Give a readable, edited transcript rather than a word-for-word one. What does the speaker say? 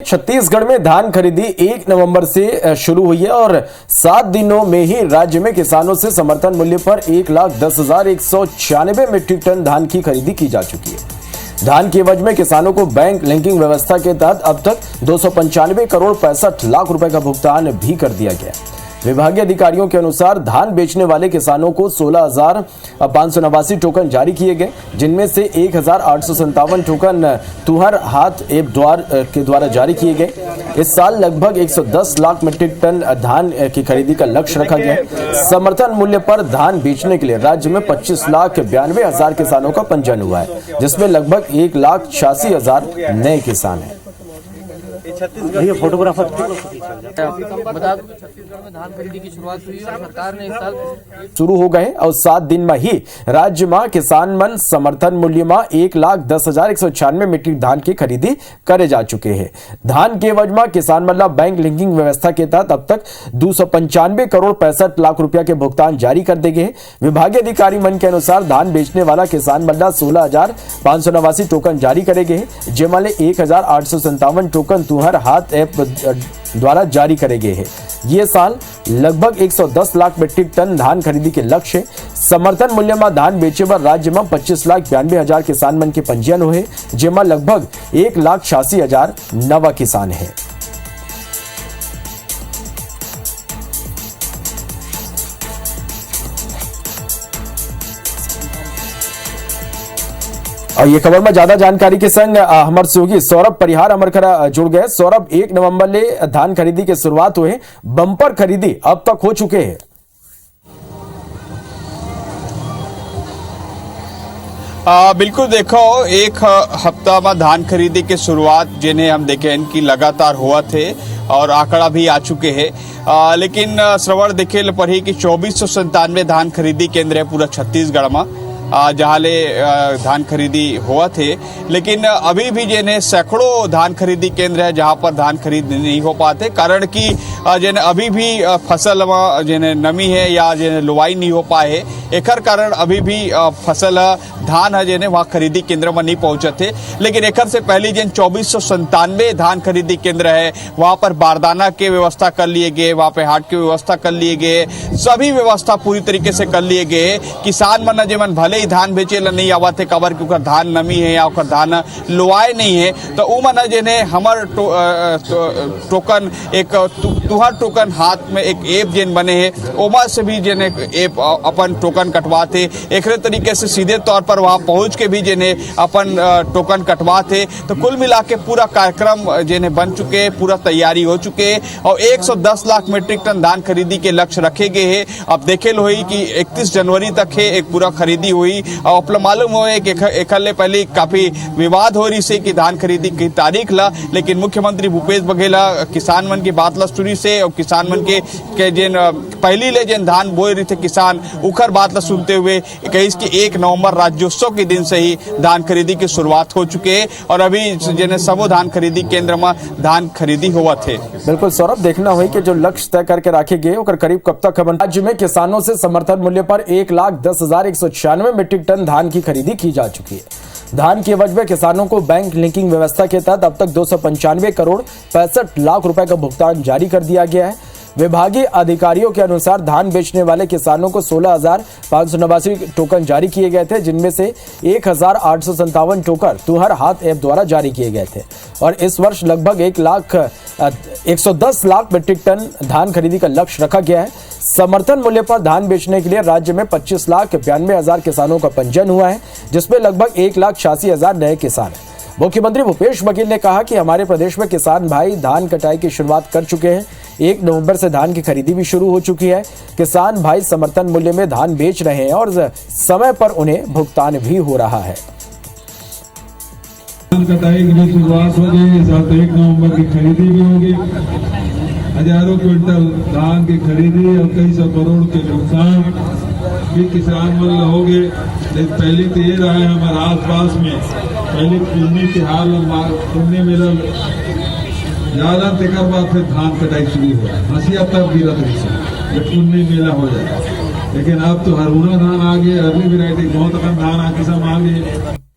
छत्तीसगढ़ में धान खरीदी 1 नवंबर से शुरू हुई है और 7 दिनों में ही राज्य में किसानों से समर्थन मूल्य पर 1,10,196 मीट्रिक टन धान की खरीदी की जा चुकी है। धान के एवज में किसानों को बैंक लिंकिंग व्यवस्था के तहत अब तक 295 करोड़ 65 लाख रुपए का भुगतान भी कर दिया गया। विभागीय अधिकारियों के अनुसार धान बेचने वाले किसानों को 16,589 टोकन जारी किए गए, जिनमें से 1,857 टोकन तुहर हाथ ऐप के द्वारा जारी किए गए। इस साल लगभग 110 लाख मीट्रिक टन धान की खरीदी का लक्ष्य रखा गया है। समर्थन मूल्य पर धान बेचने के लिए राज्य में 25,92,000 किसानों का पंजीयन हुआ है, जिसमें लगभग 1,86,000 नए किसान हैं। फोटोग्राफर बता छत्तीसगढ़ में धान खरीदी की शुरुआत हुई और सरकार ने इस साल शुरू हो गए और 7 दिन में ही राज्य में किसान मन समर्थन मूल्य में 1,10,196 मीट्रिक धान की खरीदी करे जा चुके हैं। धान के एवज में किसान मन बैंक लिंकिंग व्यवस्था के तहत अब तक 295 करोड़ 65 लाख रुपया के भुगतान जारी कर दिए गए। विभागीय अधिकारी मन के अनुसार धान बेचने वाला किसान मन 16,589 टोकन जारी करे गए, जिसमें 1,857 टोकन तुहर हाथ ऐप द्वारा जारी करे गए हैं। ये साल लगभग 110 लाख मीट्रिक टन धान खरीदी के लक्ष्य। समर्थन मूल्य में धान बेचे पर राज्य में 25,92,000 किसान मन के पंजीयन हुए, जिसमें लगभग 1,86,000 नवा किसान हैं। और ये खबर में ज्यादा जानकारी के संग हमारे सहयोगी सौरभ परिहार हमारे खरा जुड़ गए। सौरभ, 1 नवंबर ले धान खरीदी की शुरुआत हुए, बम्पर खरीदी अब तक हो चुके हैं। बिल्कुल, देखो एक हफ्ता में धान खरीदी की शुरुआत जिन्हें हम देखें इनकी लगातार हुआ थे और आंकड़ा भी आ चुके हैं, लेकिन श्रवण देखे पर ही कि 2497 धान खरीदी केंद्र है पूरा छत्तीसगढ़ में जहाँ ले धान खरीदी हुआ थे, लेकिन अभी भी जिन्हें सैकड़ों धान खरीदी केंद्र है जहाँ पर धान खरीद नहीं हो पाते, कारण कि जिन्हें अभी भी फसल में जिन्हें नमी है या जिन्हें लुवाई नहीं हो पाए है, एकर कारण अभी भी फसल धान है जिन्हें वहाँ खरीदी केंद्र में नहीं पहुंचे थे। लेकिन एकर से पहले जिन 2497 धान खरीदी केंद्र है वहाँ पर बारदाना के व्यवस्था कर लिए गए, वहाँ पे हाट की व्यवस्था कर लिए गए, सभी व्यवस्था पूरी तरीके से कर लिए गए। किसान मन जिमन भले ही धान बेचे ला नहीं आवा थे कबर क्योंकि धान नमी है या धान लुआए नहीं है, तो उ मन जिन्हें हमर टोकन एक तुहर टोकन हाथ में एक ऐप जिन बने हैं ओमा से भी जिन्हें ऐप अपन टोकन कटवाते, एक तरीके से सीधे तौर पर वहां पहुंच के भी जिन्हें अपन टोकन कटवाते। तो कुल मिला के पूरा कार्यक्रम जिन्हें बन चुके, पूरा तैयारी हो चुके और 110 लाख मीट्रिक टन धान खरीदी के लक्ष्य रखे गए हैं। अब देखे लो ही कि 31 जनवरी तक है एक पूरा खरीदी हुई और मालूम हो कि एकले पहले काफी विवाद हो रही से कि धान खरीदी की तारीख ला, लेकिन मुख्यमंत्री भूपेश बघेल किसान मन की बात ला सुनी से और किसान मन के जिन पहली ले जिन धान बोए रही थे किसान उखर बात ला सुनते हुए कही कि 1 नवंबर राज्योत्सव के दिन से ही धान खरीदी की शुरुआत हो चुके हैं और अभी जिन्हें सबो धान खरीदी केंद्र में धान खरीदी हुआ थे। बिल्कुल सौरभ, देखना हुई कि जो लक्ष्य तय करके रखे गए और करीब कब तक राज्य में किसानों से समर्थन मूल्य पर 1,10,196 मीट्रिक टन धान की खरीदी की जा चुकी है। धान के एवज में किसानों को बैंक लिंकिंग व्यवस्था के तहत अब तक 295 करोड़ 65 लाख रुपए का भुगतान जारी कर दिया गया है। विभागीय अधिकारियों के अनुसार धान बेचने वाले किसानों को 16,589 टोकन जारी किए गए थे, जिनमें से 1,857 टोकन तुहर हाथ ऐप द्वारा जारी किए गए थे और इस वर्ष लगभग 110 लाख मीट्रिक टन धान खरीदी का लक्ष्य रखा गया है। समर्थन मूल्य पर धान बेचने के लिए राज्य में 25,92,000 किसानों का पंजीयन हुआ है, जिसमें लगभग 1,86,000 नए किसान हैं। मुख्यमंत्री भूपेश बघेल ने कहा कि हमारे प्रदेश में किसान भाई धान कटाई की शुरुआत कर चुके हैं। 1 नवंबर से धान की खरीदी भी शुरू हो चुकी है। किसान भाई समर्थन मूल्य में धान बेच रहे हैं और समय पर उन्हें भुगतान भी हो रहा है। धान कटाई की भी शुरुआत हो गई, साथ 1 नवंबर की खरीदी भी होगी। हजारों क्विंटल धान की खरीदी और कई सौ करोड़ के नुकसान भी किसान मन हो गए। लेकिन पहले तो ये रहा है हमारे आस पास में पहले पुण्य के हाल पुण्य मेला ज्यादा तेकर बाद फिर धान कटाई शुरू हो जाए, हंसिया तब गिरत रही से पुण्य मेला हो जाए। लेकिन अब तो हरहुना धान आ गए, अर्ली वेराइटी बहुत धान आ किस्म आ गए।